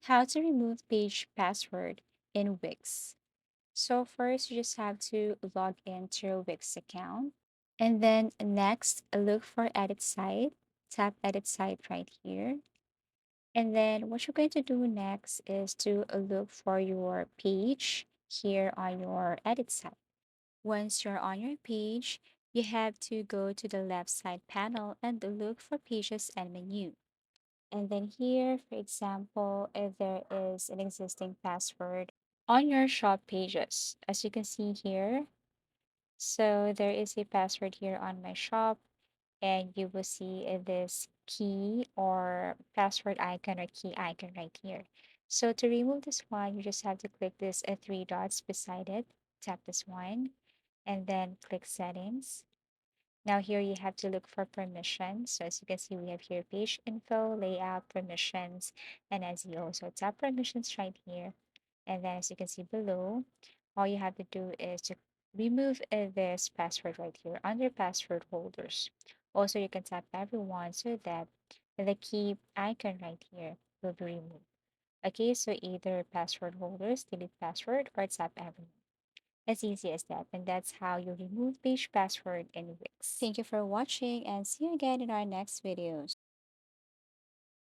How to remove page password in Wix. So first, you just have to log into your Wix account. And then next, look for edit site. Tap edit site right here. And then what you're going to do next is to look for your page here on your edit site. Once you're on your page, you have to go to the left side panel and look for pages and menu. And then here, for example, if there is an existing password on your shop pages, as you can see here, so there is a password here on my shop, and you will see this key or password icon or key icon right here. So to remove this one, you just have to click this three dots beside it, tap this one, and then click settings. Now here you have to look for permissions. So as you can see, we have here page info, layout, permissions, and SEO. So tap permissions right here. And then as you can see below, all you have to do is to remove this password right here under password holders. Also, you can tap everyone so that the key icon right here will be removed. Okay, so either password holders, delete password, or tap everyone. As easy as that. And that's how you remove page password in Wix. Thank you for watching and see you again in our next videos.